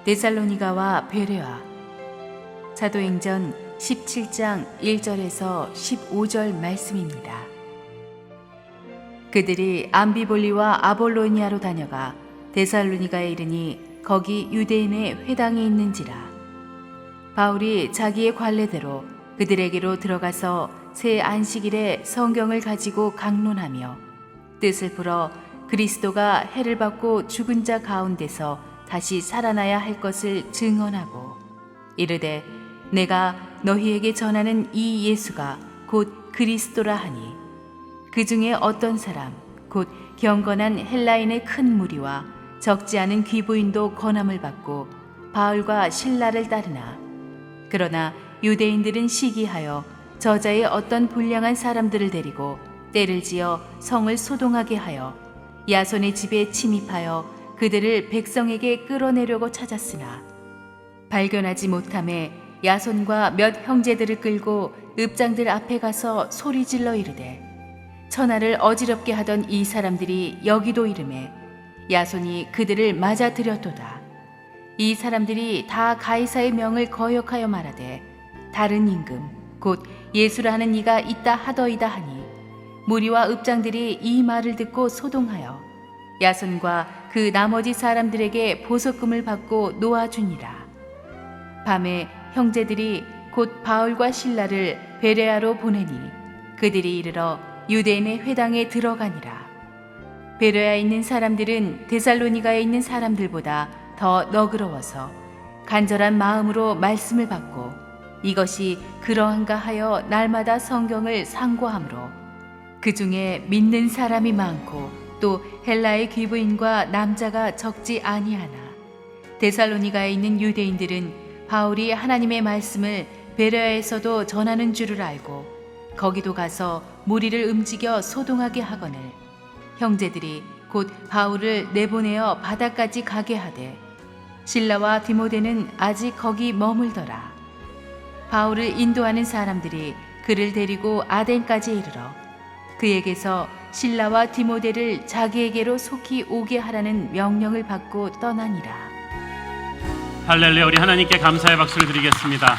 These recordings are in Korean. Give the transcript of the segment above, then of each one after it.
데살로니가와 베레아. 사도행전 17장 1절에서 15절 말씀입니다. 그들이 암비볼리와 아볼로니아로 다녀가 데살로니가에 이르니 거기 유대인의 회당이 있는지라. 바울이 자기의 관례대로 그들에게로 들어가서 새 안식일에 성경을 가지고 강론하며 뜻을 풀어 그리스도가 해를 받고 죽은 자 가운데서 다시 살아나야 할 것을 증언하고 이르되 내가 너희에게 전하는 이 예수가 곧 그리스도라 하니 그 중에 어떤 사람 곧 경건한 헬라인의 큰 무리와 적지 않은 귀부인도 권함을 받고 바울과 실라를 따르나 그러나 유대인들은 시기하여 저자의 어떤 불량한 사람들을 데리고 때를 지어 성을 소동하게 하여 야손의 집에 침입하여 그들을 백성에게 끌어내려고 찾았으나 발견하지 못함에 야손과 몇 형제들을 끌고 읍장들 앞에 가서 소리질러 이르되 천하를 어지럽게 하던 이 사람들이 여기도 이르매 야손이 그들을 맞아들였도다. 이 사람들이 다 가이사의 명을 거역하여 말하되 다른 임금 곧 예수라 하는 이가 있다 하더이다 하니 무리와 읍장들이 이 말을 듣고 소동하여 야손과 그 나머지 사람들에게 보석금을 받고 놓아주니라. 밤에 형제들이 곧 바울과 실라를 베레아로 보내니 그들이 이르러 유대인의 회당에 들어가니라. 베레아에 있는 사람들은 데살로니가에 있는 사람들보다 더 너그러워서 간절한 마음으로 말씀을 받고 이것이 그러한가 하여 날마다 성경을 상고하므로 그 중에 믿는 사람이 많고 또 헬라의 귀부인과 남자가 적지 아니하나 데살로니가에 있는 유대인들은 바울이 하나님의 말씀을 베레아에서도 전하는 줄을 알고 거기도 가서 무리를 움직여 소동하게 하거늘 형제들이 곧 바울을 내보내어 바다까지 가게 하되 실라와 디모데는 아직 거기 머물더라. 바울을 인도하는 사람들이 그를 데리고 아덴까지 이르러 그에게서 실라와 디모데를 자기에게로 속히 오게 하라는 명령을 받고 떠나니라. 할렐루야. 우리 하나님께 감사의 박수를 드리겠습니다.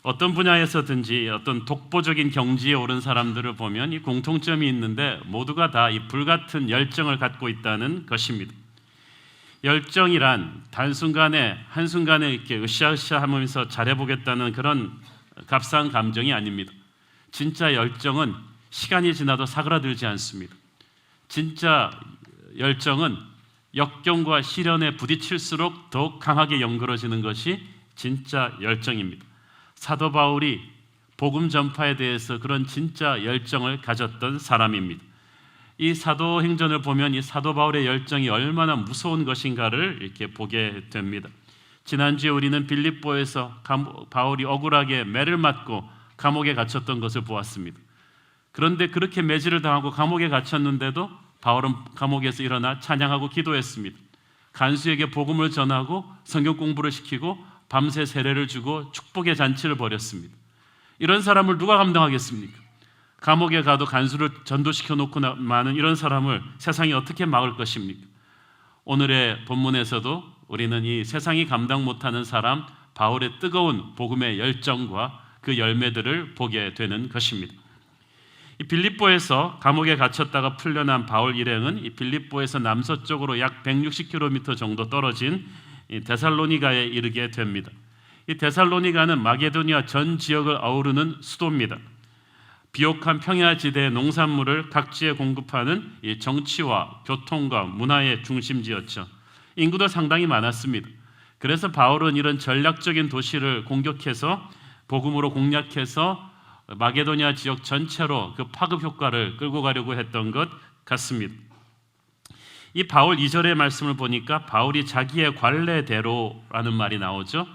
어떤 분야에서든지 어떤 독보적인 경지에 오른 사람들을 보면 이 공통점이 있는데 모두가 다 이 불같은 열정을 갖고 있다는 것입니다. 열정이란 한순간에 이렇게 으쌰으쌰 하면서 잘해보겠다는 그런 값싼 감정이 아닙니다. 진짜 열정은 시간이 지나도 사그라들지 않습니다. 진짜 열정은 역경과 시련에 부딪힐수록 더욱 강하게 연그러지는 것이 진짜 열정입니다. 사도 바울이 복음 전파에 대해서 그런 진짜 열정을 가졌던 사람입니다. 이 사도행전을 보면 이 사도 바울의 열정이 얼마나 무서운 것인가를 이렇게 보게 됩니다. 지난주에 우리는 빌립보에서 바울이 억울하게 매를 맞고 감옥에 갇혔던 것을 보았습니다. 그런데 그렇게 매질을 당하고 감옥에 갇혔는데도 바울은 감옥에서 일어나 찬양하고 기도했습니다. 간수에게 복음을 전하고 성경 공부를 시키고 밤새 세례를 주고 축복의 잔치를 벌였습니다. 이런 사람을 누가 감당하겠습니까? 감옥에 가도 간수를 전도시켜 놓고 많은 이런 사람을 세상이 어떻게 막을 것입니까? 오늘의 본문에서도 우리는 이 세상이 감당 못하는 사람 바울의 뜨거운 복음의 열정과 그 열매들을 보게 되는 것입니다. 이 빌립보에서 감옥에 갇혔다가 풀려난 바울 일행은 이 빌립보에서 남서쪽으로 약 160km 정도 떨어진 이 데살로니가에 이르게 됩니다. 이 데살로니가는 마게도니아 전 지역을 아우르는 수도입니다. 비옥한 평야지대의 농산물을 각지에 공급하는 이 정치와 교통과 문화의 중심지였죠. 인구도 상당히 많았습니다. 그래서 바울은 이런 전략적인 도시를 공격해서 복음으로 공략해서 마게도니아 지역 전체로 그 파급 효과를 끌고 가려고 했던 것 같습니다. 이 바울 2절의 말씀을 보니까 바울이 자기의 관례대로라는 말이 나오죠.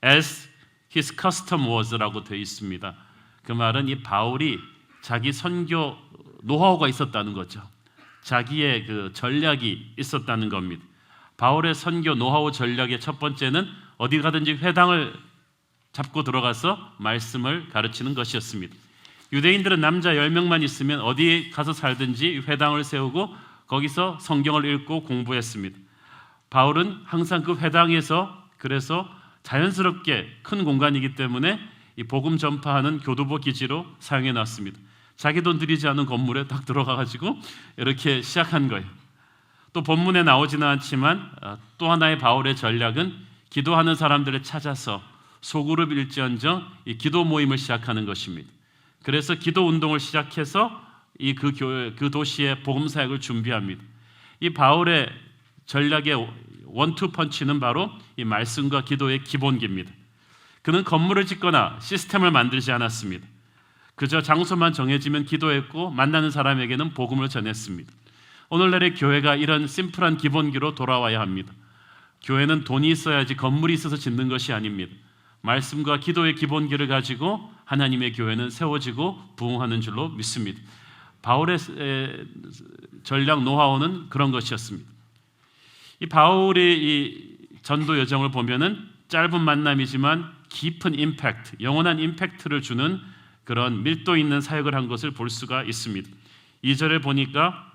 As his custom was라고 되어 있습니다. 그 말은 이 바울이 자기 선교 노하우가 있었다는 거죠. 자기의 그 전략이 있었다는 겁니다. 바울의 선교 노하우 전략의 첫 번째는 어디 가든지 회당을 잡고 들어가서 말씀을 가르치는 것이었습니다. 유대인들은 남자 10명만 있으면 어디 가서 살든지 회당을 세우고 거기서 성경을 읽고 공부했습니다. 바울은 항상 그 회당에서 그래서 자연스럽게 큰 공간이기 때문에 이 복음 전파하는 교두보 기지로 사용해 놨습니다. 자기 돈 들이지 않은 건물에 딱 들어가가지고 이렇게 시작한 거예요. 또 본문에 나오지는 않지만 또 하나의 바울의 전략은 기도하는 사람들을 찾아서 소그룹 일지언정 이 기도 모임을 시작하는 것입니다. 그래서 기도 운동을 시작해서 그 교회, 그 도시의 복음 사역을 준비합니다. 이 바울의 전략의 원투 펀치는 바로 이 말씀과 기도의 기본기입니다. 그는 건물을 짓거나 시스템을 만들지 않았습니다. 그저 장소만 정해지면 기도했고 만나는 사람에게는 복음을 전했습니다. 오늘날의 교회가 이런 심플한 기본기로 돌아와야 합니다. 교회는 돈이 있어야지 건물이 있어서 짓는 것이 아닙니다. 말씀과 기도의 기본기를 가지고 하나님의 교회는 세워지고 부흥하는 줄로 믿습니다. 바울의 전략 노하우는 그런 것이었습니다. 이 바울의 이 전도 여정을 보면은 짧은 만남이지만 깊은 임팩트, 영원한 임팩트를 주는 그런 밀도 있는 사역을 한 것을 볼 수가 있습니다. 2절에 보니까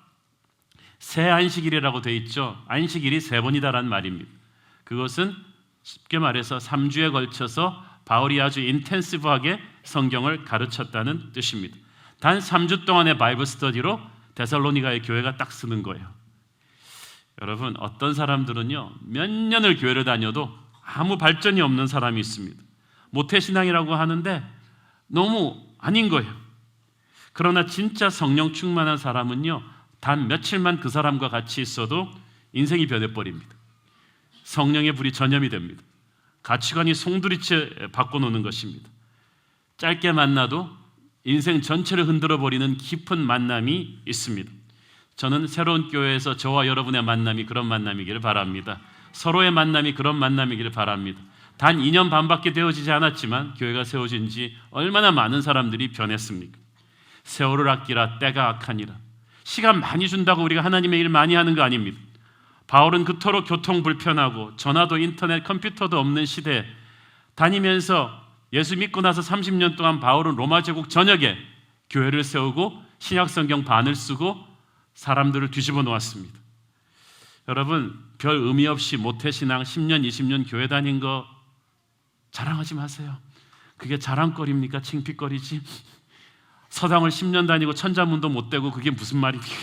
새 안식일이라고 되어 있죠. 안식일이 3번이다라는 말입니다. 그것은 쉽게 말해서 3주에 걸쳐서 바울이 아주 인텐시브하게 성경을 가르쳤다는 뜻입니다. 단 3주 동안의 바이블 스터디로 데살로니가의 교회가 딱 쓰는 거예요. 여러분, 어떤 사람들은요 몇 년을 교회를 다녀도 아무 발전이 없는 사람이 있습니다. 모태신앙이라고 하는데 너무 아닌 거예요. 그러나 진짜 성령 충만한 사람은요 단 며칠만 그 사람과 같이 있어도 인생이 변해버립니다. 성령의 불이 전염이 됩니다. 가치관이 송두리째 바꿔놓는 것입니다. 짧게 만나도 인생 전체를 흔들어버리는 깊은 만남이 있습니다. 저는 새로운 교회에서 저와 여러분의 만남이 그런 만남이기를 바랍니다. 서로의 만남이 그런 만남이기를 바랍니다. 단 2년 반밖에 되어지지 않았지만 교회가 세워진 지 얼마나 많은 사람들이 변했습니까? 세월을 아끼라 때가 악하니라. 시간 많이 준다고 우리가 하나님의 일 많이 하는 거 아닙니다. 바울은 그토록 교통 불편하고 전화도 인터넷 컴퓨터도 없는 시대에 다니면서 예수 믿고 나서 30년 동안 바울은 로마 제국 전역에 교회를 세우고 신약 성경 반을 쓰고 사람들을 뒤집어 놓았습니다. 여러분, 별 의미 없이 모태신앙 10년 20년 교회 다닌 거 자랑하지 마세요. 그게 자랑거리입니까? 창피거리지. 서당을 10년 다니고 천자문도 못 되고 그게 무슨 말입니까?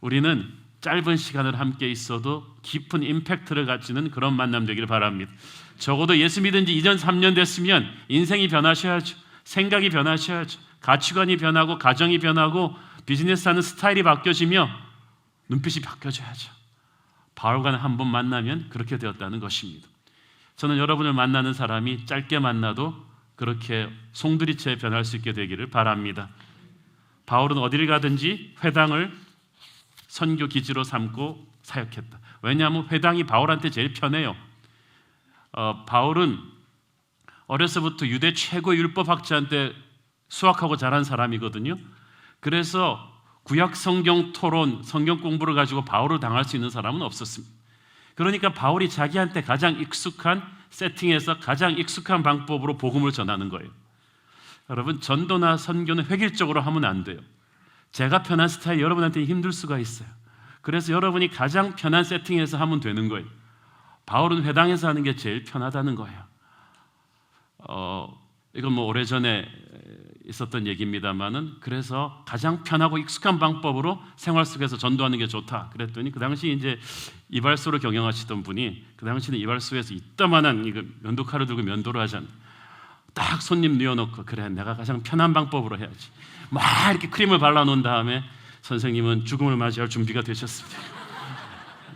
우리는 짧은 시간을 함께 있어도 깊은 임팩트를 가지는 그런 만남 되기를 바랍니다. 적어도 예수 믿은 지 2년 3년 됐으면 인생이 변하셔야죠. 생각이 변하셔야죠. 가치관이 변하고 가정이 변하고 비즈니스하는 스타일이 바뀌어지며 눈빛이 바뀌어져야죠. 바울과 한 번 만나면 그렇게 되었다는 것입니다. 저는 여러분을 만나는 사람이 짧게 만나도 그렇게 송두리째 변할 수 있게 되기를 바랍니다. 바울은 어디를 가든지 회당을 선교 기지로 삼고 사역했다. 왜냐하면 회당이 바울한테 제일 편해요. 바울은 어려서부터 유대 최고 율법학자한테 수학하고 자란 사람이거든요. 그래서 구약 성경 토론, 성경 공부를 가지고 바울을 당할 수 있는 사람은 없었습니다. 그러니까 바울이 자기한테 가장 익숙한 세팅에서 가장 익숙한 방법으로 복음을 전하는 거예요. 여러분, 전도나 선교는 획일적으로 하면 안 돼요. 제가 편한 스타일 여러분한테 힘들 수가 있어요. 그래서 여러분이 가장 편한 세팅에서 하면 되는 거예요. 바울은 회당에서 하는 게 제일 편하다는 거예요. 이건 뭐 오래전에 있었던 얘기입니다만은 그래서 가장 편하고 익숙한 방법으로 생활 속에서 전도하는 게 좋다. 그랬더니 그 당시 이제 이발소를 경영하시던 분이 그 당시는 이발소에서 이따만한 이거 면도칼을 들고 면도를 하잖아요. 딱 손님 뉘어놓고 그래 내가 가장 편한 방법으로 해야지. 막 이렇게 크림을 발라놓은 다음에 선생님은 죽음을 맞이할 준비가 되셨습니다.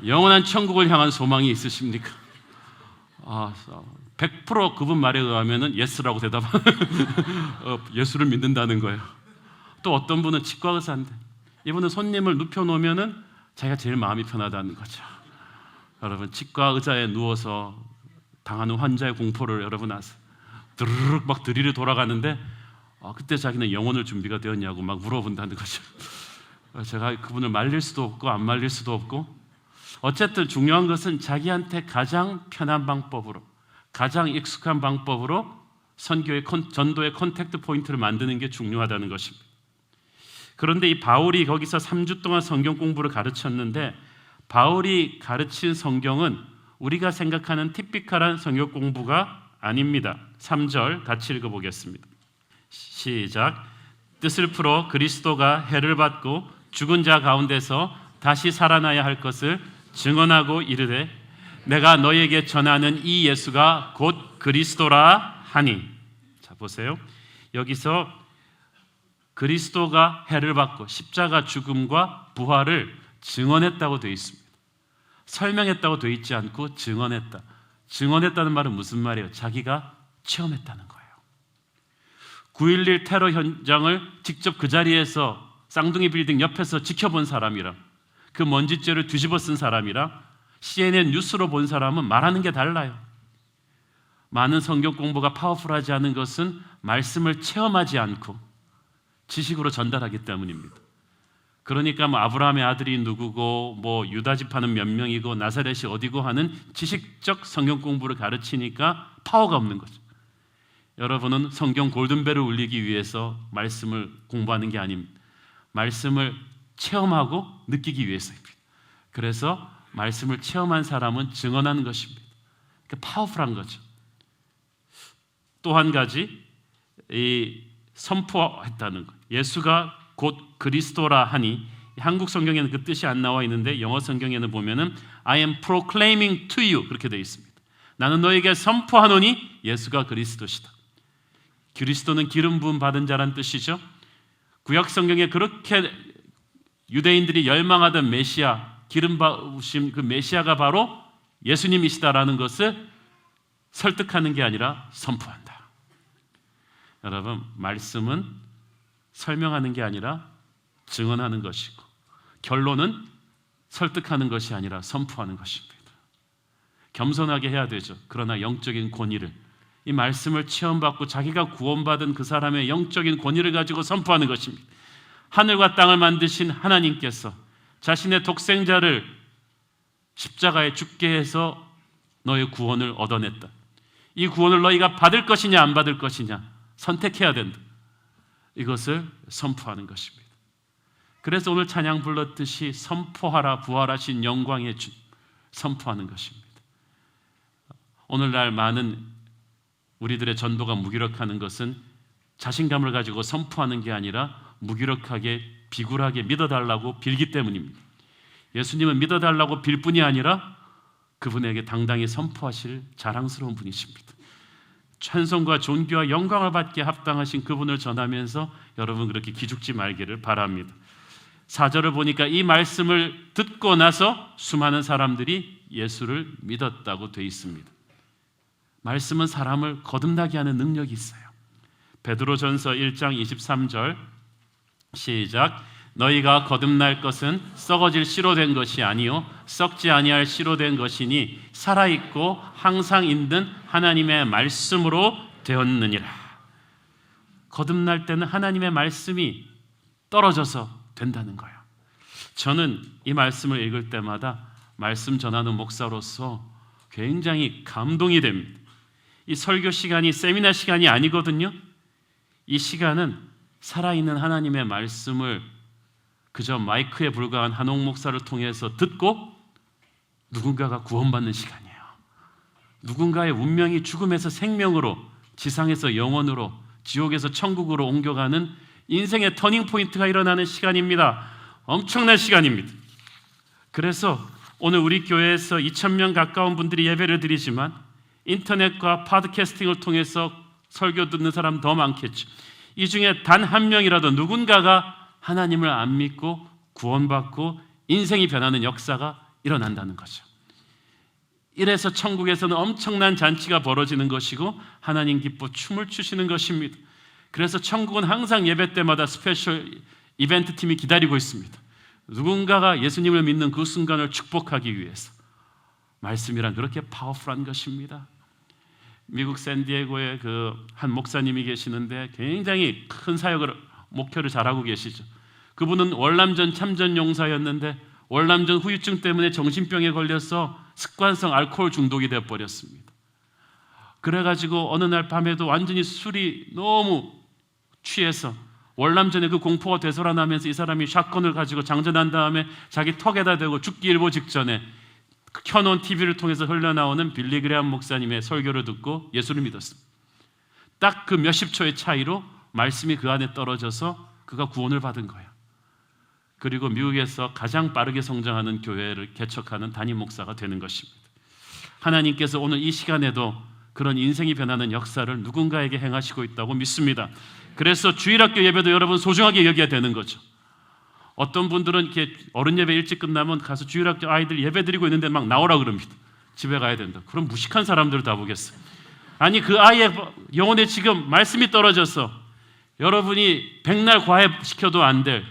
영원한 천국을 향한 소망이 있으십니까? 100% 그분 말에 의하면 예스라고 대답하는 예수를 믿는다는 거예요. 또 어떤 분은 치과 의사인데 이분은 손님을 눕혀놓으면 자기가 제일 마음이 편하다는 거죠. 여러분, 치과 의자에 누워서 당하는 환자의 공포를 여러분 아세요? 드르륵 막 드리를 돌아가는데 그때 자기는 영혼을 준비가 되었냐고 막 물어본다는 거죠. 제가 그분을 말릴 수도 없고 안 말릴 수도 없고 어쨌든 중요한 것은 자기한테 가장 편한 방법으로 가장 익숙한 방법으로 선교의 전도의 컨택트 포인트를 만드는 게 중요하다는 것입니다. 그런데 이 바울이 거기서 3주 동안 성경 공부를 가르쳤는데 바울이 가르친 성경은 우리가 생각하는 티피컬한 성경 공부가 아닙니다. 3절 같이 읽어보겠습니다. 시작. 뜻을 풀어 그리스도가 해를 받고 죽은 자 가운데서 다시 살아나야 할 것을 증언하고 이르되 내가 너에게 전하는 이 예수가 곧 그리스도라 하니. 자 보세요. 여기서 그리스도가 해를 받고 십자가 죽음과 부활을 증언했다고 되어 있습니다. 설명했다고 되어 있지 않고 증언했다. 증언했다는 말은 무슨 말이에요? 자기가 체험했다는 거예요. 9.11 테러 현장을 직접 그 자리에서 쌍둥이 빌딩 옆에서 지켜본 사람이랑 그 먼지죄를 뒤집어 쓴 사람이랑 CNN 뉴스로 본 사람은 말하는 게 달라요. 많은 성경 공부가 파워풀하지 않은 것은 말씀을 체험하지 않고 지식으로 전달하기 때문입니다. 그러니까 뭐 아브라함의 아들이 누구고 뭐 유다 지파는 몇 명이고 나사렛이 어디고 하는 지식적 성경 공부를 가르치니까 파워가 없는 거죠. 여러분은 성경 골든벨을 울리기 위해서 말씀을 공부하는 게 아닙니다. 말씀을 체험하고 느끼기 위해서입니다. 그래서 말씀을 체험한 사람은 증언하는 것입니다. 그러니까 파워풀한 거죠. 또 한 가지 이 선포했다는 것. 예수가 곧 그리스도라 하니 한국 성경에는 그 뜻이 안 나와 있는데 영어 성경에는 보면은 I am proclaiming to you 그렇게 되어 있습니다. 나는 너에게 선포하노니 예수가 그리스도시다. 그리스도는 기름 부음 받은 자란 뜻이죠. 구약 성경에 그렇게 유대인들이 열망하던 메시아, 기름 부으심 그 메시아가 바로 예수님이시다라는 것을 설득하는 게 아니라 선포한다. 여러분, 말씀은 설명하는 게 아니라 증언하는 것이고 결론은 설득하는 것이 아니라 선포하는 것입니다. 겸손하게 해야 되죠. 그러나 영적인 권위를 이 말씀을 체험받고 자기가 구원받은 그 사람의 영적인 권위를 가지고 선포하는 것입니다. 하늘과 땅을 만드신 하나님께서 자신의 독생자를 십자가에 죽게 해서 너의 구원을 얻어냈다. 이 구원을 너희가 받을 것이냐 안 받을 것이냐 선택해야 된다. 이것을 선포하는 것입니다. 그래서 오늘 찬양 불렀듯이 선포하라 부활하신 영광의 주 선포하는 것입니다. 오늘날 많은 우리들의 전도가 무기력하는 것은 자신감을 가지고 선포하는 게 아니라 무기력하게 비굴하게 믿어달라고 빌기 때문입니다. 예수님은 믿어달라고 빌 뿐이 아니라 그분에게 당당히 선포하실 자랑스러운 분이십니다. 찬송과 존귀와 영광을 받게 합당하신 그분을 전하면서 여러분 그렇게 기죽지 말기를 바랍니다. 4절을 보니까 이 말씀을 듣고 나서 수많은 사람들이 예수를 믿었다고 되어 있습니다. 말씀은 사람을 거듭나게 하는 능력이 있어요. 베드로전서 1장 23절 시작. 너희가 거듭날 것은 썩어질 씨로 된 것이 아니요 썩지 아니할 씨로 된 것이니 살아있고 항상 있는 하나님의 말씀으로 되었느니라. 거듭날 때는 하나님의 말씀이 떨어져서 된다는 거예요. 저는 이 말씀을 읽을 때마다 말씀 전하는 목사로서 굉장히 감동이 됩니다. 이 설교 시간이 세미나 시간이 아니거든요. 이 시간은 살아있는 하나님의 말씀을 그저 마이크에 불과한 한옥 목사를 통해서 듣고 누군가가 구원받는 시간이에요. 누군가의 운명이 죽음에서 생명으로, 지상에서 영원으로, 지옥에서 천국으로 옮겨가는 인생의 터닝 포인트가 일어나는 시간입니다. 엄청난 시간입니다. 그래서 오늘 우리 교회에서 2,000명 가까운 분들이 예배를 드리지만 인터넷과 팟캐스팅을 통해서 설교 듣는 사람 더 많겠죠. 이 중에 단 한 명이라도 누군가가 하나님을 안 믿고 구원받고 인생이 변하는 역사가 일어난다는 거죠. 이래서 천국에서는 엄청난 잔치가 벌어지는 것이고 하나님 기뻐 춤을 추시는 것입니다. 그래서 천국은 항상 예배 때마다 스페셜 이벤트 팀이 기다리고 있습니다. 누군가가 예수님을 믿는 그 순간을 축복하기 위해서. 말씀이란 그렇게 파워풀한 것입니다. 미국 샌디에고에 그 한 목사님이 계시는데 굉장히 큰 사역을 목표를 잘하고 계시죠. 그분은 월남전 참전 용사였는데 월남전 후유증 때문에 정신병에 걸려서 습관성 알코올 중독이 되어버렸습니다. 그래가지고 어느 날 밤에도 완전히 술이 너무 취해서 월남전에 그 공포가 되살아나면서 이 사람이 샷건을 가지고 장전한 다음에 자기 턱에다 대고 죽기 일보 직전에 켜놓은 TV를 통해서 흘러나오는 빌리 그레함 목사님의 설교를 듣고 예수를 믿었습니다. 딱 그 몇십 초의 차이로 말씀이 그 안에 떨어져서 그가 구원을 받은 거예요. 그리고 미국에서 가장 빠르게 성장하는 교회를 개척하는 담임 목사가 되는 것입니다. 하나님께서 오늘 이 시간에도 그런 인생이 변하는 역사를 누군가에게 행하시고 있다고 믿습니다. 그래서 주일학교 예배도 여러분 소중하게 여겨야 되는 거죠. 어떤 분들은 이렇게 어른 예배 일찍 끝나면 가서 주일학교 아이들 예배 드리고 있는데 막 나오라 그럽니다. 집에 가야 된다. 그럼 무식한 사람들을 다 보겠어요. 아니 그 아이의 영혼에 지금 말씀이 떨어져서 여러분이 백날 과외시켜도 안 될,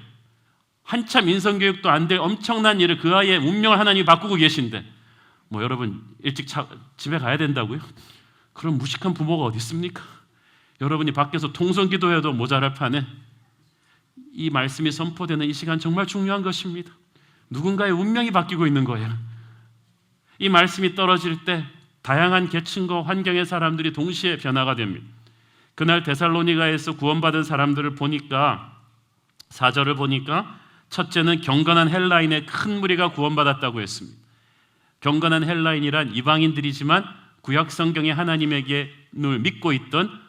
한참 인성교육도 안 될 엄청난 일을 그 아이의 운명을 하나님이 바꾸고 계신데 뭐 여러분 일찍 집에 가야 된다고요? 그런 무식한 부모가 어디 있습니까? 여러분이 밖에서 통성기도해도 모자랄 판에 이 말씀이 선포되는 이 시간 정말 중요한 것입니다. 누군가의 운명이 바뀌고 있는 거예요. 이 말씀이 떨어질 때 다양한 계층과 환경의 사람들이 동시에 변화가 됩니다. 그날 데살로니가에서 구원받은 사람들을 보니까 4절을 보니까 첫째는 경건한 헬라인의 큰 무리가 구원받았다고 했습니다. 경건한 헬라인이란 이방인들이지만 구약 성경의 하나님에게 늘 믿고 있던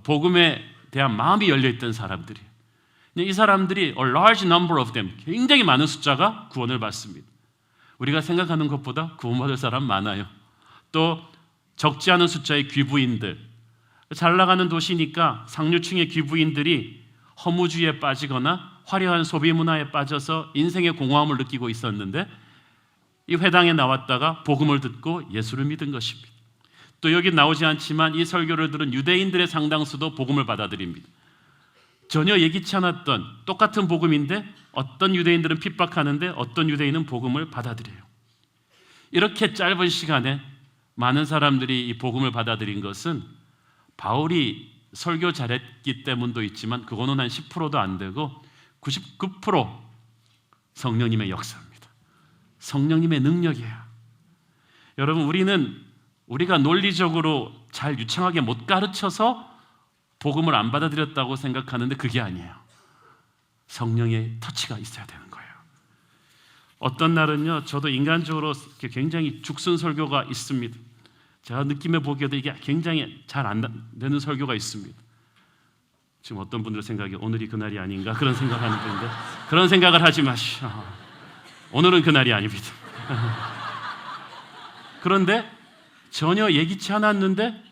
복음에 대한 마음이 열려있던 사람들이에요. 이 사람들이 a large number of them, 굉장히 많은 숫자가 구원을 받습니다. 우리가 생각하는 것보다 구원받을 사람 많아요. 또 적지 않은 숫자의 귀부인들, 잘 나가는 도시니까 상류층의 귀부인들이 허무주의에 빠지거나 화려한 소비 문화에 빠져서 인생의 공허함을 느끼고 있었는데 이 회당에 나왔다가 복음을 듣고 예수를 믿은 것입니다. 또 여기 나오지 않지만 이 설교를 들은 유대인들의 상당수도 복음을 받아들입니다. 전혀 예기치 않았던 똑같은 복음인데 어떤 유대인들은 핍박하는데 어떤 유대인은 복음을 받아들여요. 이렇게 짧은 시간에 많은 사람들이 이 복음을 받아들인 것은 바울이 설교 잘했기 때문도 있지만 그거는 한 10%도 안 되고 99% 성령님의 역사입니다. 성령님의 능력이에요. 여러분 우리가 논리적으로 잘 유창하게 못 가르쳐서 복음을 안 받아들였다고 생각하는데 그게 아니에요. 성령의 터치가 있어야 되는 거예요. 어떤 날은요, 저도 인간적으로 굉장히 죽순 설교가 있습니다. 제가 느낌에 보기에도 이게 굉장히 잘 안 되는 설교가 있습니다. 지금 어떤 분들 생각에 오늘이 그날이 아닌가 그런 생각하는 분인데 그런 생각을 하지 마시오. 오늘은 그날이 아닙니다. 그런데 전혀 예기치 않았는데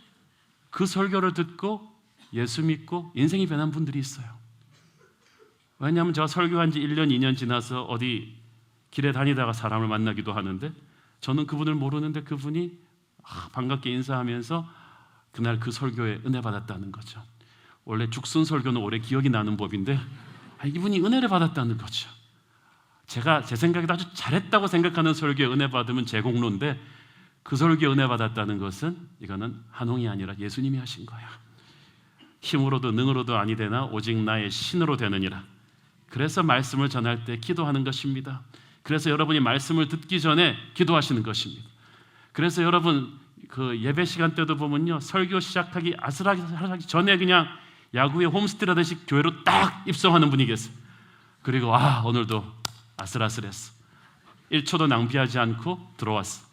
그 설교를 듣고 예수 믿고 인생이 변한 분들이 있어요. 왜냐하면 제가 설교한 지 1년, 2년 지나서 어디 길에 다니다가 사람을 만나기도 하는데 저는 그분을 모르는데 그분이 반갑게 인사하면서 그날 그 설교에 은혜 받았다는 거죠. 원래 죽순 설교는 오래 기억이 나는 법인데 이분이 은혜를 받았다는 거죠. 제가 제 생각에도 아주 잘했다고 생각하는 설교에 은혜 받으면 제 공로인데 그 설교에 은혜 받았다는 것은 이거는 한홍이 아니라 예수님이 하신 거야. 힘으로도 능으로도 아니 되나 오직 나의 신으로 되느니라. 그래서 말씀을 전할 때 기도하는 것입니다. 그래서 여러분이 말씀을 듣기 전에 기도하시는 것입니다. 그래서 여러분 그 예배 시간 때도 보면요, 설교 시작하기 아슬하기 전에 그냥 야구에 홈스테이 하듯이 교회로 딱 입성하는 분이 계세요. 그리고 오늘도 아슬아슬했어. 1초도 낭비하지 않고 들어왔어.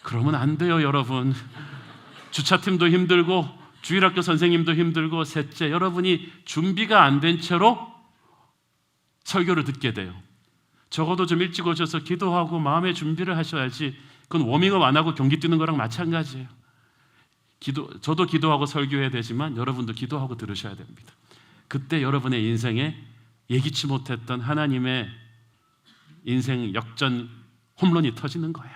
그러면 안 돼요, 여러분. 주차팀도 힘들고 주일학교 선생님도 힘들고 셋째, 여러분이 준비가 안 된 채로 설교를 듣게 돼요. 적어도 좀 일찍 오셔서 기도하고 마음의 준비를 하셔야지. 그건 워밍업 안 하고 경기 뛰는 거랑 마찬가지예요. 저도 기도하고 설교해야 되지만 여러분도 기도하고 들으셔야 됩니다. 그때 여러분의 인생에 예기치 못했던 하나님의 인생 역전 홈런이 터지는 거예요.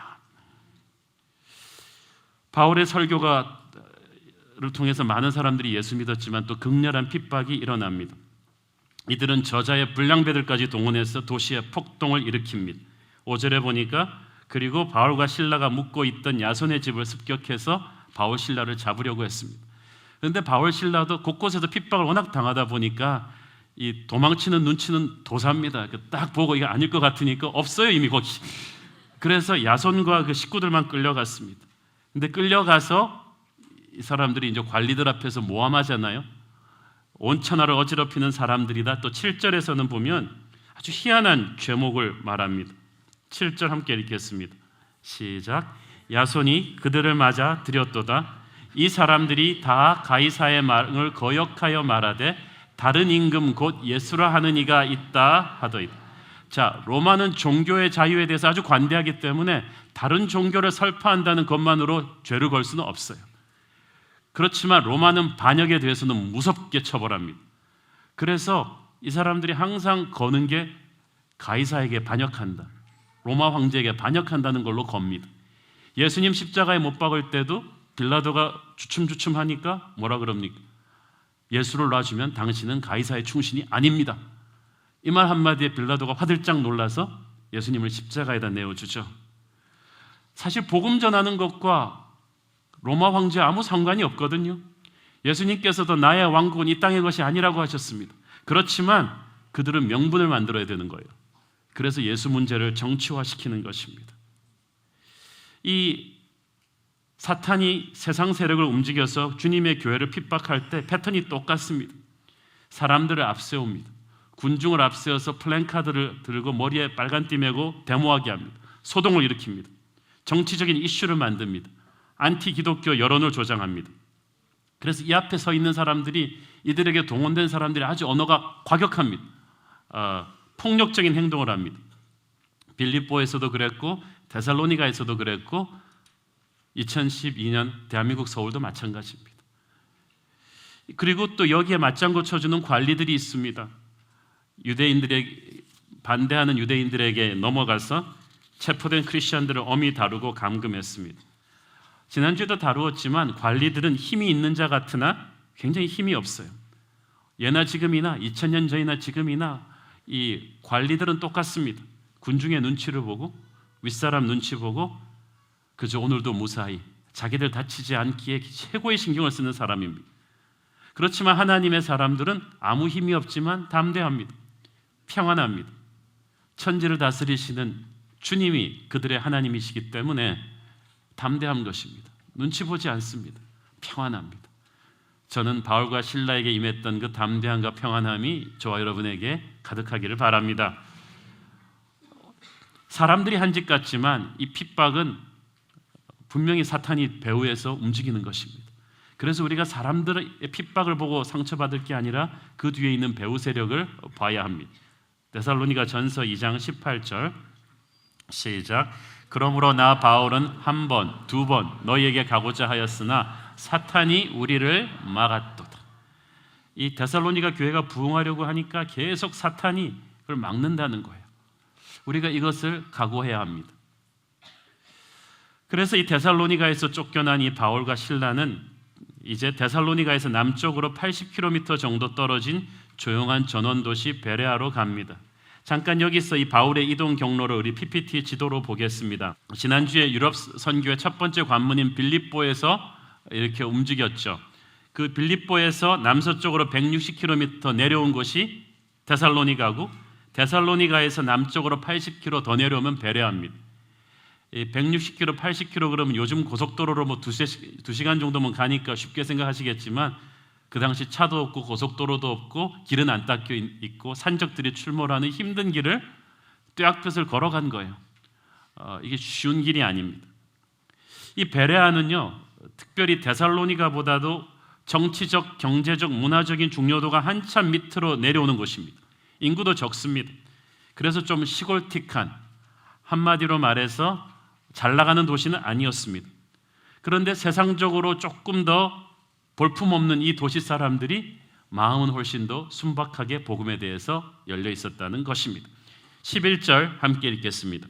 바울의 설교를 통해서 많은 사람들이 예수 믿었지만 또 극렬한 핍박이 일어납니다. 이들은 저자의 불량배들까지 동원해서 도시에 폭동을 일으킵니다. 5절에 보니까 그리고 바울과 실라가 묵고 있던 야손의 집을 습격해서 바울 신라를 잡으려고 했습니다. 그런데 바울 신라도 곳곳에서 핍박을 워낙 당하다 보니까 이 도망치는 눈치는 도사입니다. 딱 보고 이게 아닐 것 같으니까 없어요, 이미 거기. 그래서 야손과 그 식구들만 끌려갔습니다. 근데 끌려가서 이 사람들이 이제 관리들 앞에서 모함하잖아요. 온 천하를 어지럽히는 사람들이다. 또 7절에서는 보면 아주 희한한 죄목을 말합니다. 7절 함께 읽겠습니다. 시작. 야손이 그들을 맞아 들였도다. 이 사람들이 다 가이사의 말을 거역하여 말하되 다른 임금 곧 예수라 하는 이가 있다 하더이다. 자, 로마는 종교의 자유에 대해서 아주 관대하기 때문에 다른 종교를 설파한다는 것만으로 죄를 걸 수는 없어요. 그렇지만 로마는 반역에 대해서는 무섭게 처벌합니다. 그래서 이 사람들이 항상 거는 게 가이사에게 반역한다, 로마 황제에게 반역한다는 걸로 겁니다. 예수님 십자가에 못 박을 때도 빌라도가 주춤주춤하니까 뭐라 그럽니까? 예수를 놔주면 당신은 가이사의 충신이 아닙니다. 이 말 한마디에 빌라도가 화들짝 놀라서 예수님을 십자가에다 내어주죠. 사실 복음 전하는 것과 로마 황제와 아무 상관이 없거든요. 예수님께서도 나의 왕국은 이 땅의 것이 아니라고 하셨습니다. 그렇지만 그들은 명분을 만들어야 되는 거예요. 그래서 예수 문제를 정치화시키는 것입니다. 이 사탄이 세상 세력을 움직여서 주님의 교회를 핍박할 때 패턴이 똑같습니다. 사람들을 앞세웁니다. 군중을 앞세워서 플랜카드를 들고 머리에 빨간띠 메고 데모하게 합니다. 소동을 일으킵니다. 정치적인 이슈를 만듭니다. 안티 기독교 여론을 조장합니다. 그래서 이 앞에 서 있는 사람들이, 이들에게 동원된 사람들이 아주 언어가 과격합니다. 폭력적인 행동을 합니다. 빌립보에서도 그랬고 데살로니가에서도 그랬고 2012년 대한민국 서울도 마찬가지입니다. 그리고 또 여기에 맞장구 쳐주는 관리들이 있습니다. 유대인들에게 반대하는 유대인들에게 넘어가서 체포된 크리스천들을 엄히 다루고 감금했습니다. 지난주에도 다루었지만 관리들은 힘이 있는 자 같으나 굉장히 힘이 없어요. 예나 지금이나 2000년 전이나 지금이나 이 관리들은 똑같습니다. 군중의 눈치를 보고 윗사람 눈치 보고 그저 오늘도 무사히 자기들 다치지 않기에 최고의 신경을 쓰는 사람입니다. 그렇지만 하나님의 사람들은 아무 힘이 없지만 담대합니다. 평안합니다. 천지를 다스리시는 주님이 그들의 하나님이시기 때문에 담대한 것입니다. 눈치 보지 않습니다. 평안합니다. 저는 바울과 실라에게 임했던 그 담대함과 평안함이 저와 여러분에게 가득하기를 바랍니다. 사람들이 한 짓 같지만 이 핍박은 분명히 사탄이 배후에서 움직이는 것입니다. 그래서 우리가 사람들의 핍박을 보고 상처받을 게 아니라 그 뒤에 있는 배후 세력을 봐야 합니다. 데살로니가 전서 2장 18절 시작. 그러므로 나 바울은 한 번, 두 번 너희에게 가고자 하였으나 사탄이 우리를 막았도다. 이 데살로니가 교회가 부흥하려고 하니까 계속 사탄이 그걸 막는다는 거예요. 우리가 이것을 각오해야 합니다. 그래서 이 데살로니가에서 쫓겨난 이 바울과 실라는 이제 데살로니가에서 남쪽으로 80km 정도 떨어진 조용한 전원도시 베레아로 갑니다. 잠깐 여기서 이 바울의 이동 경로를 우리 PPT 지도로 보겠습니다. 지난주에 유럽 선교의 첫 번째 관문인 빌립보에서 이렇게 움직였죠. 그 빌립보에서 남서쪽으로 160km 내려온 곳이 데살로니가고, 데살로니가에서 남쪽으로 80km 더 내려오면 베레아입니다. 160km, 80km 그러면 요즘 고속도로로 뭐 2시간 정도면 가니까 쉽게 생각하시겠지만 그 당시 차도 없고 고속도로도 없고 길은 안 닦여 있고 산적들이 출몰하는 힘든 길을 뙤약볕을 걸어간 거예요. 이게 쉬운 길이 아닙니다. 이 베레아는요, 특별히 데살로니가보다도 정치적, 경제적, 문화적인 중요도가 한참 밑으로 내려오는 곳입니다. 인구도 적습니다. 그래서 좀 시골틱한, 한마디로 말해서 잘 나가는 도시는 아니었습니다. 그런데 세상적으로 조금 더 볼품없는 이 도시 사람들이 마음은 훨씬 더 순박하게 복음에 대해서 열려 있었다는 것입니다. 11절 함께 읽겠습니다.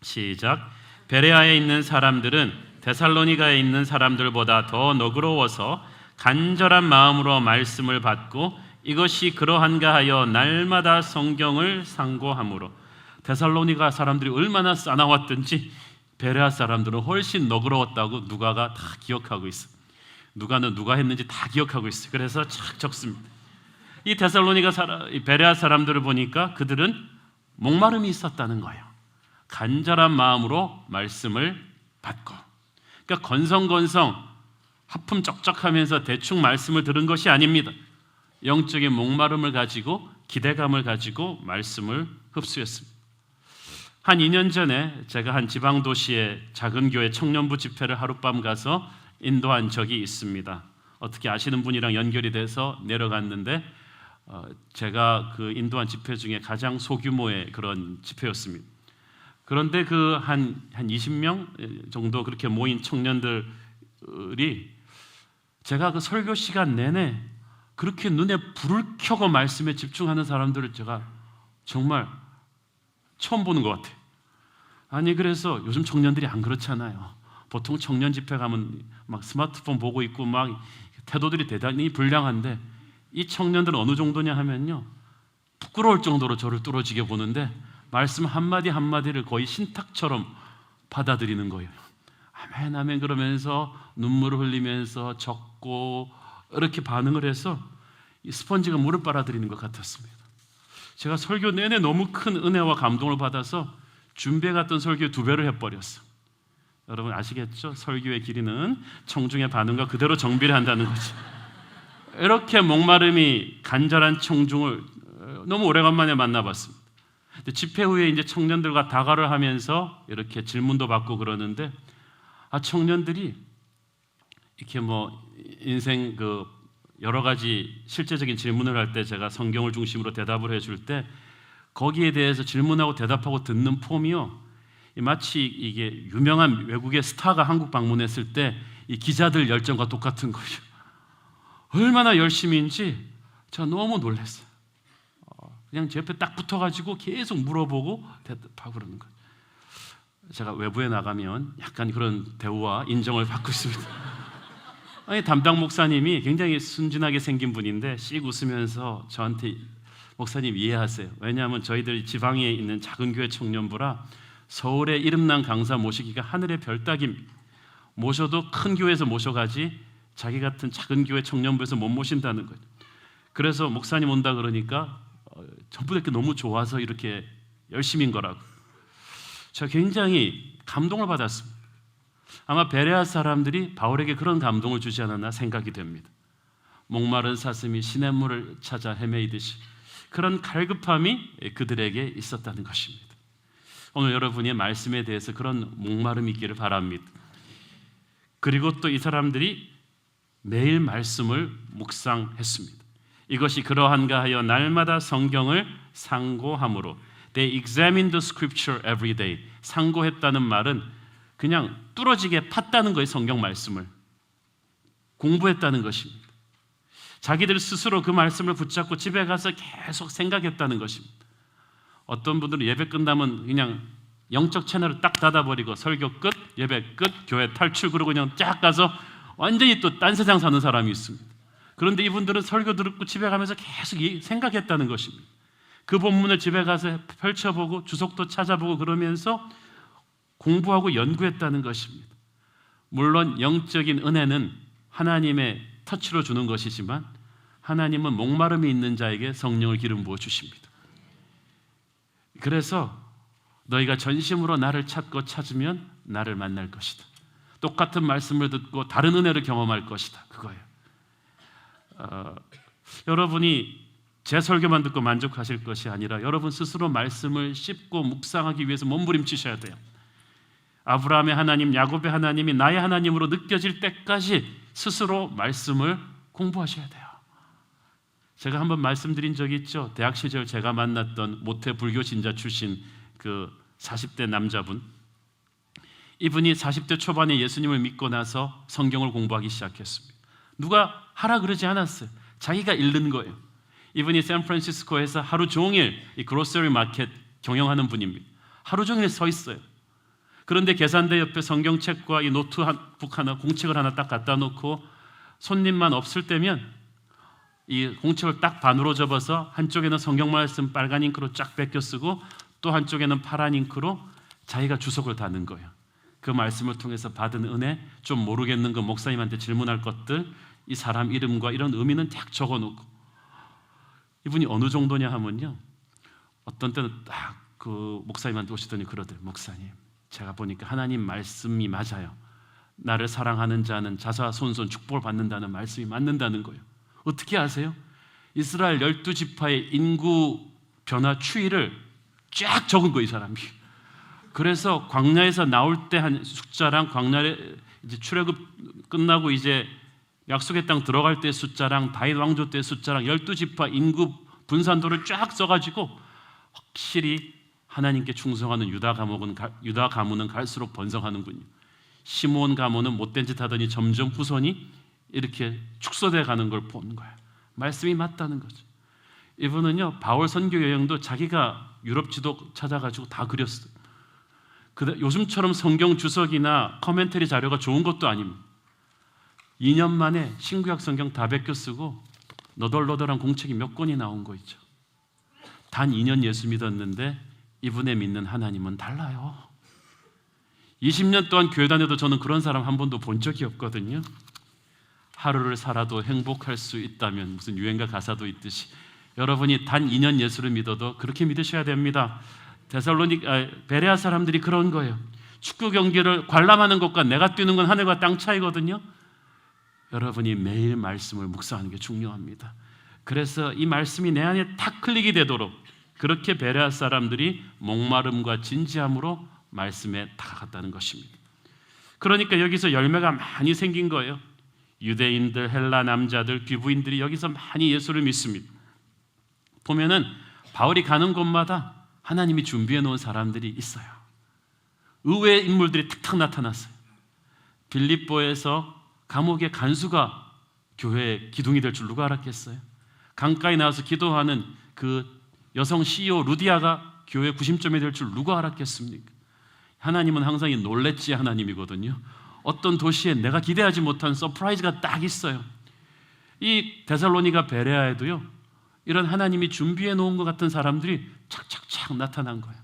시작. 베레아에 있는 사람들은 데살로니가에 있는 사람들보다 더 너그러워서 간절한 마음으로 말씀을 받고 이것이 그러한가 하여 날마다 성경을 상고하므로. 데살로니가 사람들이 얼마나 싸나웠든지 베레아 사람들은 훨씬 너그러웠다고 누가가 다 기억하고 있어요. 누가는 누가 했는지 다 기억하고 있어요. 그래서 착 적습니다. 이 데살로니가 베레아 사람들을 보니까 그들은 목마름이 있었다는 거예요. 간절한 마음으로 말씀을 받고, 그러니까 건성건성 하품 쩍쩍하면서 대충 말씀을 들은 것이 아닙니다. 영적인 목마름을 가지고 기대감을 가지고 말씀을 흡수했습니다. 한 2년 전에 제가 한 지방 도시의 작은 교회 청년부 집회를 하룻밤 가서 인도한 적이 있습니다. 어떻게 아시는 분이랑 연결이 돼서 내려갔는데 제가 그 인도한 집회 중에 가장 소규모의 그런 집회였습니다. 그런데 그 한 20명 정도 그렇게 모인 청년들이 제가 그 설교 시간 내내 그렇게 눈에 불을 켜고 말씀에 집중하는 사람들을 제가 정말 처음 보는 것 같아요. 아니 그래서 요즘 청년들이 안 그렇잖아요. 보통 청년 집회 가면 막 스마트폰 보고 있고 막 태도들이 대단히 불량한데 이 청년들은 어느 정도냐 하면요, 부끄러울 정도로 저를 뚫어지게 보는데 말씀 한마디 한마디를 거의 신탁처럼 받아들이는 거예요. 아멘 아멘 그러면서 눈물을 흘리면서 적고 이렇게 반응을 해서 이 스펀지가 물을 빨아들이는 것 같았습니다. 제가 설교 내내 너무 큰 은혜와 감동을 받아서 준비해갔던 설교의 2배를 해버렸어요. 여러분 아시겠죠? 설교의 길이는 청중의 반응과 그대로 정비를 한다는 거죠. 이렇게 목마름이 간절한 청중을 너무 오래간만에 만나봤습니다. 집회 후에 이제 청년들과 다가를 하면서 이렇게 질문도 받고 그러는데 청년들이 이렇게 뭐 인생 그 여러 가지 실제적인 질문을 할 때 제가 성경을 중심으로 대답을 해줄 때 거기에 대해서 질문하고 대답하고 듣는 폼이요, 마치 이게 유명한 외국의 스타가 한국 방문했을 때 이 기자들 열정과 똑같은 거죠. 얼마나 열심인지 제가 너무 놀랐어요. 그냥 제 옆에 딱 붙어가지고 계속 물어보고 대답하고 그러는 거예요. 제가 외부에 나가면 약간 그런 대우와 인정을 받고 있습니다. 아니, 담당 목사님이 굉장히 순진하게 생긴 분인데 씩 웃으면서 저한테 목사님 이해하세요. 왜냐하면 저희들 지방에 있는 작은 교회 청년부라 서울에 이름난 강사 모시기가 하늘의 별 따기입니다. 모셔도 큰 교회에서 모셔가지 자기 같은 작은 교회 청년부에서 못 모신다는 거예요. 그래서 목사님 온다 그러니까 전부 다 너무 좋아서 이렇게 열심인 거라고. 제가 굉장히 감동을 받았습니다. 아마 베레아 사람들이 바울에게 그런 감동을 주지 않았나 생각이 됩니다. 목마른 사슴이 시냇물을 찾아 헤매이듯이 그런 갈급함이 그들에게 있었다는 것입니다. 오늘 여러분의 말씀에 대해서 그런 목마름이 있기를 바랍니다. 그리고 또 이 사람들이 매일 말씀을 묵상했습니다. 이것이 그러한가 하여 날마다 성경을 상고함으로, They examined the scripture every day. 상고했다는 말은 그냥 뚫어지게 팠다는 거예요. 성경 말씀을 공부했다는 것입니다. 자기들 스스로 그 말씀을 붙잡고 집에 가서 계속 생각했다는 것입니다. 어떤 분들은 예배 끝나면 그냥 영적 채널을 딱 닫아버리고 설교 끝, 예배 끝, 교회 탈출, 그러고 그냥 쫙 가서 완전히 또 딴 세상 사는 사람이 있습니다. 그런데 이분들은 설교 듣고 집에 가면서 계속 생각했다는 것입니다. 그 본문을 집에 가서 펼쳐보고 주석도 찾아보고 그러면서 공부하고 연구했다는 것입니다. 물론 영적인 은혜는 하나님의 터치로 주는 것이지만 하나님은 목마름이 있는 자에게 성령을 기름 부어 주십니다. 그래서 너희가 전심으로 나를 찾고 찾으면 나를 만날 것이다. 똑같은 말씀을 듣고 다른 은혜를 경험할 것이다. 그거예요. 여러분이 제 설교만 듣고 만족하실 것이 아니라 여러분 스스로 말씀을 씹고 묵상하기 위해서 몸부림치셔야 돼요. 아브라함의 하나님, 야곱의 하나님이 나의 하나님으로 느껴질 때까지 스스로 말씀을 공부하셔야 돼요. 제가 한번 말씀드린 적이 있죠. 대학 시절 제가 만났던 모태 불교 신자 출신 그 40대 남자분, 이분이 40대 초반에 예수님을 믿고 나서 성경을 공부하기 시작했습니다. 누가 하라 그러지 않았어요. 자기가 읽는 거예요. 이분이 샌프란시스코에서 하루 종일 이 그로서리 마켓 경영하는 분입니다. 하루 종일 서 있어요. 그런데 계산대 옆에 성경책과 이 노트북 하나, 공책을 하나 딱 갖다 놓고 손님만 없을 때면 이 공책을 딱 반으로 접어서 한쪽에는 성경 말씀 빨간 잉크로 쫙 베껴 쓰고 또 한쪽에는 파란 잉크로 자기가 주석을 다는 거예요. 그 말씀을 통해서 받은 은혜, 좀 모르겠는 그 목사님한테 질문할 것들, 이 사람 이름과 이런 의미는 딱 적어놓고, 이분이 어느 정도냐 하면요, 어떤 때는 딱 그 목사님한테 오시더니 그러더래요. 목사님, 제가 보니까 하나님 말씀이 맞아요. 나를 사랑하는 자는 자자손손 축복을 받는다는 말씀이 맞는다는 거예요. 어떻게 아세요? 이스라엘 12지파의 인구 변화 추이를 쫙 적은 거예요, 이 사람이. 그래서 광야에서 나올 때 한 숫자랑 광야에 이제 출애굽 끝나고 이제 약속의 땅 들어갈 때 숫자랑 다윗 왕조 때 숫자랑 12지파 인구 분산도를 쫙 써가지고 확실히 하나님께 충성하는 유다 가문은 갈수록 번성하는군요. 시므온 가문은 못된 짓 하더니 점점 후손이 이렇게 축소돼 가는 걸 본 거예요. 말씀이 맞다는 거죠. 이분은요, 바울 선교 여행도 자기가 유럽 지도 찾아가지고 다 그렸어요. 요즘처럼 성경 주석이나 커멘터리 자료가 좋은 것도 아닙니다. 2년 만에 신구약 성경 다 베껴 쓰고 너덜너덜한 공책이 몇 권이 나온 거 있죠. 단 2년 예수 믿었는데 이분의 믿는 하나님은 달라요. 20년 동안 교회 다녀도 저는 그런 사람 한 번도 본 적이 없거든요. 하루를 살아도 행복할 수 있다면, 무슨 유행가 가사도 있듯이 여러분이 단 2년 예수를 믿어도 그렇게 믿으셔야 됩니다. 베레아 사람들이 그런 거예요. 축구 경기를 관람하는 것과 내가 뛰는 건 하늘과 땅 차이거든요. 여러분이 매일 말씀을 묵상하는 게 중요합니다. 그래서 이 말씀이 내 안에 탁 클릭이 되도록 그렇게 베레아 사람들이 목마름과 진지함으로 말씀에 다가갔다는 것입니다. 그러니까 여기서 열매가 많이 생긴 거예요. 유대인들, 헬라 남자들, 귀부인들이 여기서 많이 예수를 믿습니다. 보면은 바울이 가는 곳마다 하나님이 준비해 놓은 사람들이 있어요. 의외의 인물들이 탁탁 나타났어요. 빌립보에서 감옥의 간수가 교회의 기둥이 될 줄 누가 알았겠어요? 강가에 나와서 기도하는 그 여성 CEO 루디아가 교회의 구심점이 될 줄 누가 알았겠습니까? 하나님은 항상 이 놀랬지 하나님이거든요. 어떤 도시에 내가 기대하지 못한 서프라이즈가 딱 있어요. 이 데살로니가 베레아에도요, 이런 하나님이 준비해 놓은 것 같은 사람들이 착착착 나타난 거예요.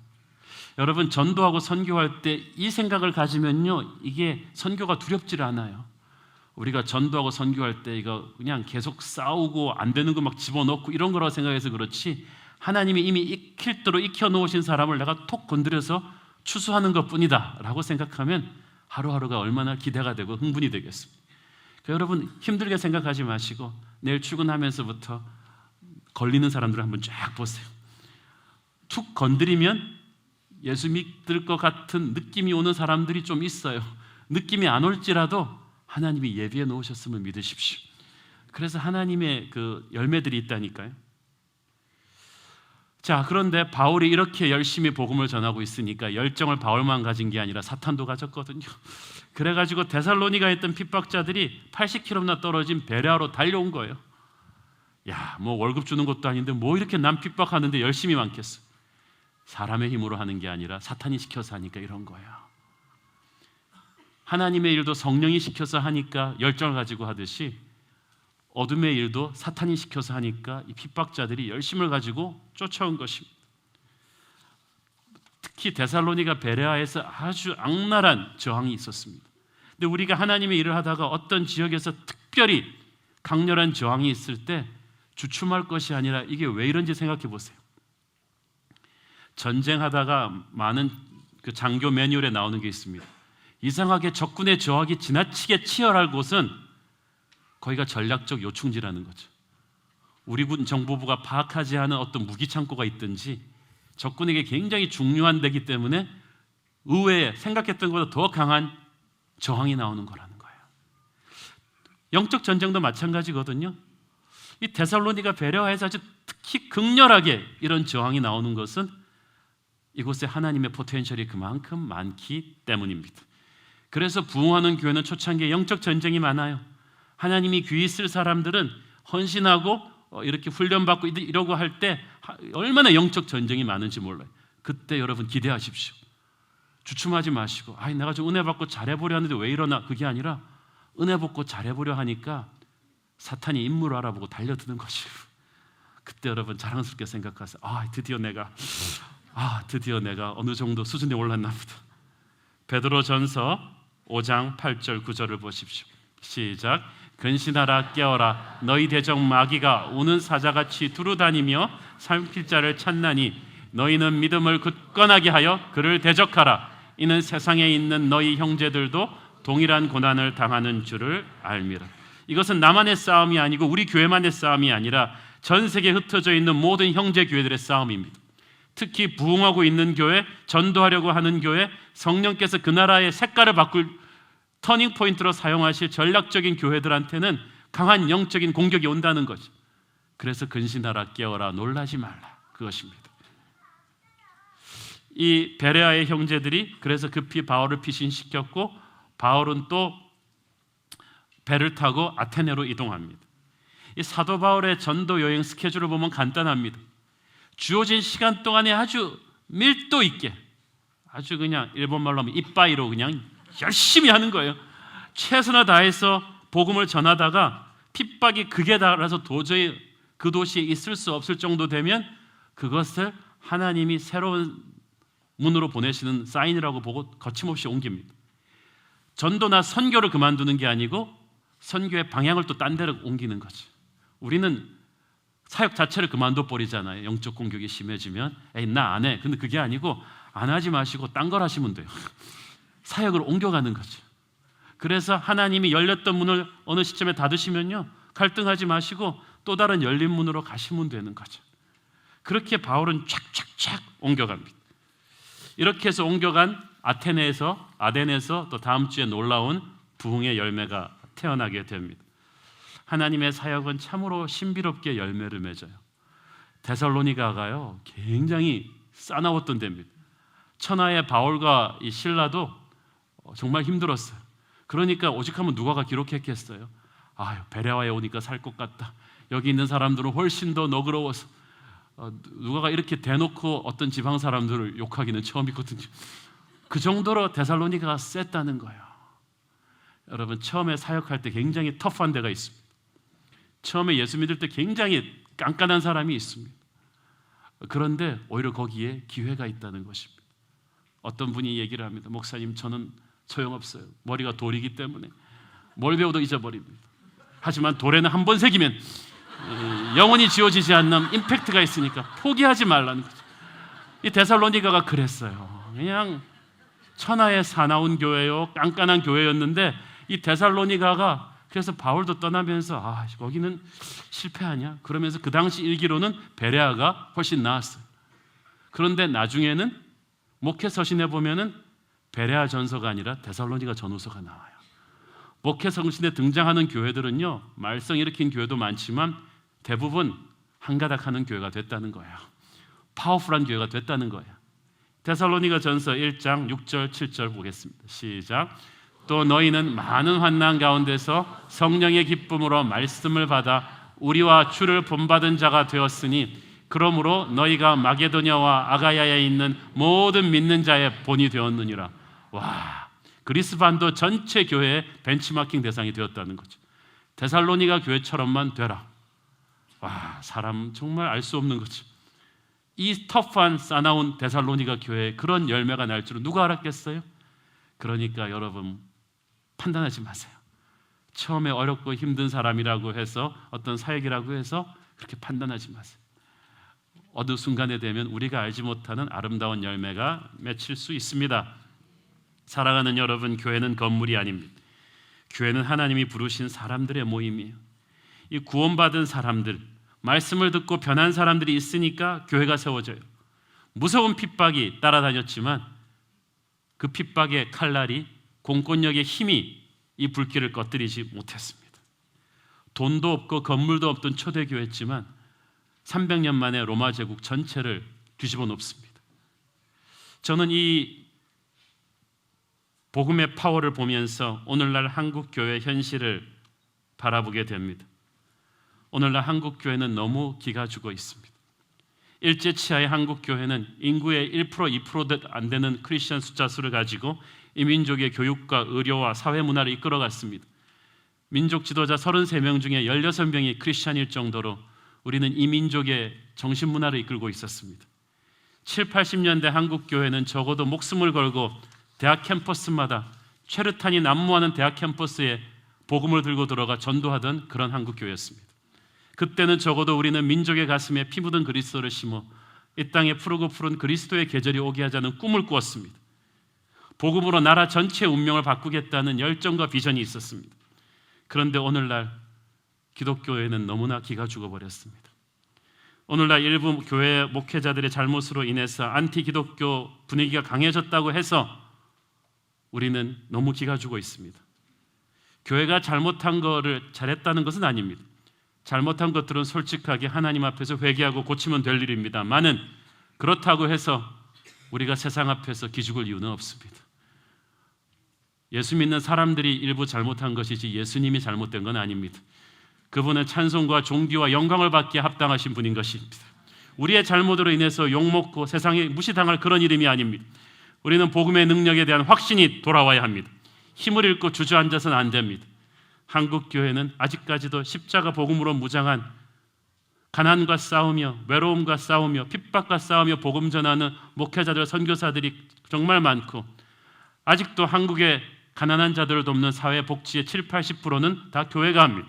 여러분, 전도하고 선교할 때 이 생각을 가지면요, 이게 선교가 두렵질 않아요. 우리가 전도하고 선교할 때 이거 그냥 계속 싸우고 안 되는 거 막 집어넣고 이런 거라고 생각해서 그렇지, 하나님이 이미 익힐 대로 익혀놓으신 사람을 내가 톡 건드려서 추수하는 것뿐이다 라고 생각하면 하루하루가 얼마나 기대가 되고 흥분이 되겠습니까? 그러니까 여러분, 힘들게 생각하지 마시고 내일 출근하면서부터 걸리는 사람들을 한번 쫙 보세요. 툭 건드리면 예수 믿을 것 같은 느낌이 오는 사람들이 좀 있어요. 느낌이 안 올지라도 하나님이 예비해 놓으셨음을 믿으십시오. 그래서 하나님의 그 열매들이 있다니까요. 자, 그런데 바울이 이렇게 열심히 복음을 전하고 있으니까 열정을 바울만 가진 게 아니라 사탄도 가졌거든요. 그래가지고 데살로니가에 있던 핍박자들이 80km나 떨어진 베레아로 달려온 거예요. 야, 뭐 월급 주는 것도 아닌데 뭐 이렇게 남 핍박하는데 열심히 많겠어. 사람의 힘으로 하는 게 아니라 사탄이 시켜서 하니까 이런 거예요. 하나님의 일도 성령이 시켜서 하니까 열정을 가지고 하듯이 어둠의 일도 사탄이 시켜서 하니까 이 핍박자들이 열심을 가지고 쫓아온 것입니다. 특히 데살로니가 베레아에서 아주 악랄한 저항이 있었습니다. 근데 우리가 하나님의 일을 하다가 어떤 지역에서 특별히 강렬한 저항이 있을 때 주춤할 것이 아니라 이게 왜 이런지 생각해 보세요. 전쟁하다가 많은 그 장교 매뉴얼에 나오는 게 있습니다. 이상하게 적군의 저항이 지나치게 치열할 곳은 거기가 전략적 요충지라는 거죠. 우리 군 정보부가 파악하지 않은 어떤 무기 창고가 있든지 적군에게 굉장히 중요한 데기 때문에 의외에 생각했던 것보다 더 강한 저항이 나오는 거라는 거예요. 영적 전쟁도 마찬가지거든요. 이 데살로니가 베레아에서 아주 특히 극렬하게 이런 저항이 나오는 것은 이곳에 하나님의 포텐셜이 그만큼 많기 때문입니다. 그래서 부흥하는 교회는 초창기에 영적 전쟁이 많아요. 하나님이 귀히 쓸 사람들은 헌신하고 이렇게 훈련받고 이러고 할 때 얼마나 영적 전쟁이 많은지 몰라요. 그때 여러분 기대하십시오. 주춤하지 마시고 내가 좀 은혜 받고 잘해보려 하는데 왜 이러나, 그게 아니라 은혜 받고 잘해보려 하니까 사탄이 인물을 알아보고 달려드는 것이에요. 그때 여러분 자랑스럽게 생각하세요. 드디어 내가 어느 정도 수준에 올랐나 보다. 베드로전서 5장 8절 9절을 보십시오. 시작. 근신하라, 깨어라. 너희 대적 마귀가 우는 사자같이 두루다니며 삼킬 자를 찾나니 너희는 믿음을 굳건하게 하여 그를 대적하라. 이는 세상에 있는 너희 형제들도 동일한 고난을 당하는 줄을 알미라. 이것은 나만의 싸움이 아니고 우리 교회만의 싸움이 아니라 전 세계에 흩어져 있는 모든 형제 교회들의 싸움입니다. 특히 부흥하고 있는 교회, 전도하려고 하는 교회, 성령께서 그 나라의 색깔을 바꿀 터닝 포인트로 사용하실 전략적인 교회들한테는 강한 영적인 공격이 온다는 거죠. 그래서 근신하라, 깨어라, 놀라지 말라, 그것입니다. 이 베레아의 형제들이 그래서 급히 바울을 피신시켰고, 바울은 또 배를 타고 아테네로 이동합니다. 이 사도 바울의 전도 여행 스케줄을 보면 간단합니다. 주어진 시간 동안에 아주 밀도 있게, 아주 그냥 일본말로 하면 이빠이로 그냥 열심히 하는 거예요. 최선을 다해서 복음을 전하다가 핍박이 극에 달아서 도저히 그 도시에 있을 수 없을 정도 되면 그것을 하나님이 새로운 문으로 보내시는 사인이라고 보고 거침없이 옮깁니다. 전도나 선교를 그만두는 게 아니고 선교의 방향을 또 딴 데로 옮기는 거죠. 우리는 사역 자체를 그만둬 버리잖아요. 영적 공격이 심해지면 에이 나 안 해. 근데 그게 아니고 안 하지 마시고 딴 걸 하시면 돼요. 사역을 옮겨가는 거죠. 그래서 하나님이 열렸던 문을 어느 시점에 닫으시면요, 갈등하지 마시고 또 다른 열린 문으로 가시면 되는 거죠. 그렇게 바울은 쫙쫙쫙 옮겨갑니다. 이렇게 해서 옮겨간 아덴에서 또 다음 주에 놀라운 부흥의 열매가 태어나게 됩니다. 하나님의 사역은 참으로 신비롭게 열매를 맺어요. 데살로니가가요 굉장히 싸나웠던 데입니다. 천하의 바울과 이 실라도 정말 힘들었어요. 그러니까 오직하면 누가가 기록했겠어요. 아유, 베레아에 오니까 살 것 같다. 여기 있는 사람들은 훨씬 더 너그러워서 누가가 이렇게 대놓고 어떤 지방 사람들을 욕하기는 처음이거든요. 그 정도로 데살로니가가 셌다는 거예요. 여러분, 처음에 사역할 때 굉장히 터프한 데가 있습니다. 처음에 예수 믿을 때 굉장히 깐깐한 사람이 있습니다. 그런데 오히려 거기에 기회가 있다는 것입니다. 어떤 분이 얘기를 합니다. 목사님, 저는 소용없어요. 머리가 돌이기 때문에 뭘 배워도 잊어버립니다. 하지만 돌에는 한 번 새기면 영원히 지워지지 않는 임팩트가 있으니까 포기하지 말라는 거죠. 이 데살로니가가 그랬어요. 그냥 천하의 사나운 교회요, 깐깐한 교회였는데 이 데살로니가가 그래서 바울도 떠나면서 거기는 실패하냐? 그러면서 그 당시 일기로는 베레아가 훨씬 나았어요. 그런데 나중에는 목회 서신에 보면은 베레아 전서가 아니라 데살로니가 전후서가 나와요. 목회 서신에 등장하는 교회들은요, 말썽 일으킨 교회도 많지만 대부분 한가닥하는 교회가 됐다는 거예요. 파워풀한 교회가 됐다는 거예요. 데살로니가 전서 1장 6절 7절 보겠습니다. 시작. 또 너희는 많은 환난 가운데서 성령의 기쁨으로 말씀을 받아 우리와 주를 본받은 자가 되었으니 그러므로 너희가 마게도냐와 아가야에 있는 모든 믿는 자의 본이 되었느니라. 와, 그리스 반도 전체 교회의 벤치마킹 대상이 되었다는 거죠. 데살로니가 교회처럼만 되라. 와, 사람 정말 알 수 없는 거죠. 이 터프한 싸나운 데살로니가 교회에 그런 열매가 날 줄은 누가 알았겠어요? 그러니까 여러분, 판단하지 마세요. 처음에 어렵고 힘든 사람이라고 해서 어떤 사역이라고 해서 그렇게 판단하지 마세요. 어느 순간에 되면 우리가 알지 못하는 아름다운 열매가 맺힐 수 있습니다. 사랑하는 여러분, 교회는 건물이 아닙니다. 교회는 하나님이 부르신 사람들의 모임이에요. 이 구원받은 사람들, 말씀을 듣고 변한 사람들이 있으니까 교회가 세워져요. 무서운 핍박이 따라다녔지만 그 핍박의 칼날이, 공권력의 힘이 이 불길을 꺼뜨리지 못했습니다. 돈도 없고 건물도 없던 초대교회였지만 300년 만에 로마 제국 전체를 뒤집어 놓습니다. 저는 이 복음의 파워를 보면서 오늘날 한국 교회 현실을 바라보게 됩니다. 오늘날 한국 교회는 너무 기가 죽어 있습니다. 일제 치하의 한국 교회는 인구의 1%, 2% 안 되는 크리스천 숫자 수를 가지고 이 민족의 교육과 의료와 사회 문화를 이끌어갔습니다. 민족 지도자 33명 중에 16명이 크리스천일 정도로 우리는 이 민족의 정신 문화를 이끌고 있었습니다. 7, 80년대 한국 교회는 적어도 목숨을 걸고 대학 캠퍼스마다 최루탄이 난무하는 대학 캠퍼스에 복음을 들고 들어가 전도하던 그런 한국 교회였습니다. 그때는 적어도 우리는 민족의 가슴에 피 묻은 그리스도를 심어 이 땅에 푸르고 푸른 그리스도의 계절이 오게 하자는 꿈을 꾸었습니다. 복음으로 나라 전체의 운명을 바꾸겠다는 열정과 비전이 있었습니다. 그런데 오늘날 기독교회는 너무나 기가 죽어버렸습니다. 오늘날 일부 교회 목회자들의 잘못으로 인해서 안티 기독교 분위기가 강해졌다고 해서 우리는 너무 기가 죽어 있습니다. 교회가 잘못한 거를 잘했다는 것은 아닙니다. 잘못한 것들은 솔직하게 하나님 앞에서 회개하고 고치면 될 일입니다만은 그렇다고 해서 우리가 세상 앞에서 기죽을 이유는 없습니다. 예수 믿는 사람들이 일부 잘못한 것이지 예수님이 잘못된 건 아닙니다. 그분은 찬송과 존귀와 영광을 받기에 합당하신 분인 것입니다. 우리의 잘못으로 인해서 욕먹고 세상에 무시당할 그런 이름이 아닙니다. 우리는 복음의 능력에 대한 확신이 돌아와야 합니다. 힘을 잃고 주저앉아서는 안 됩니다. 한국 교회는 아직까지도 십자가 복음으로 무장한 가난과 싸우며 외로움과 싸우며 핍박과 싸우며 복음 전하는 목회자들, 선교사들이 정말 많고 아직도 한국의 가난한 자들을 돕는 사회 복지의 70-80%는 다 교회가 합니다.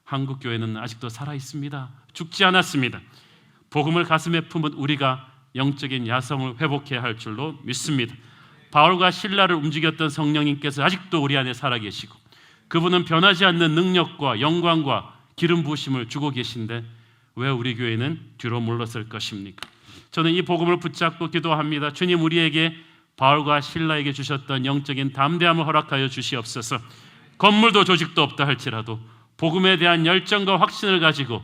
한국 교회는 아직도 살아 있습니다. 죽지 않았습니다. 복음을 가슴에 품은 우리가 영적인 야성을 회복해야 할 줄로 믿습니다. 바울과 실라를 움직였던 성령님께서 아직도 우리 안에 살아계시고 그분은 변하지 않는 능력과 영광과 기름 부으심을 주고 계신데 왜 우리 교회는 뒤로 물러설 것입니까? 저는 이 복음을 붙잡고 기도합니다. 주님, 우리에게 바울과 실라에게 주셨던 영적인 담대함을 허락하여 주시옵소서. 건물도 조직도 없다 할지라도 복음에 대한 열정과 확신을 가지고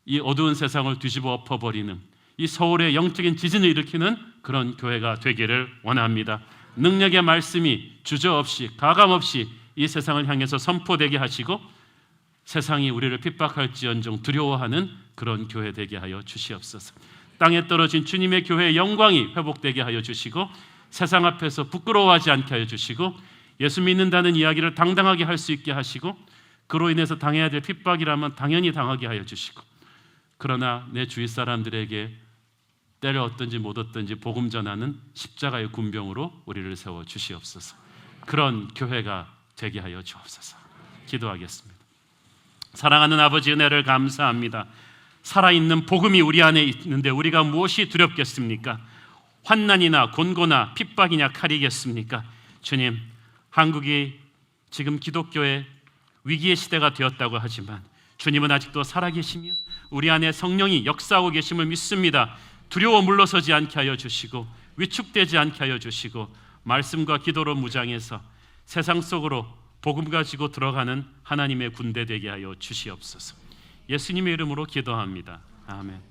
이 어두운 세상을 뒤집어 엎어버리는 이 서울의 영적인 지진을 일으키는 그런 교회가 되기를 원합니다. 능력의 말씀이 주저없이 가감없이 이 세상을 향해서 선포되게 하시고 세상이 우리를 핍박할지언정 두려워하는 그런 교회 되게 하여 주시옵소서. 땅에 떨어진 주님의 교회의 영광이 회복되게 하여 주시고 세상 앞에서 부끄러워하지 않게 하여 주시고 예수 믿는다는 이야기를 당당하게 할 수 있게 하시고 그로 인해서 당해야 될 핍박이라면 당연히 당하게 하여 주시고 그러나 내 주위 사람들에게 때를 얻든지 못 얻든지 복음 전하는 십자가의 군병으로 우리를 세워 주시옵소서. 그런 교회가 되게 하여 주옵소서. 기도하겠습니다. 사랑하는 아버지, 은혜를 감사합니다. 살아있는 복음이 우리 안에 있는데 우리가 무엇이 두렵겠습니까? 환난이나 곤고나 핍박이냐 칼이겠습니까? 주님, 한국이 지금 기독교의 위기의 시대가 되었다고 하지만 주님은 아직도 살아계시며 우리 안에 성령이 역사하고 계심을 믿습니다. 두려워 물러서지 않게 하여 주시고 위축되지 않게 하여 주시고 말씀과 기도로 무장해서 세상 속으로 복음 가지고 들어가는 하나님의 군대 되게 하여 주시옵소서. 예수님의 이름으로 기도합니다. 아멘.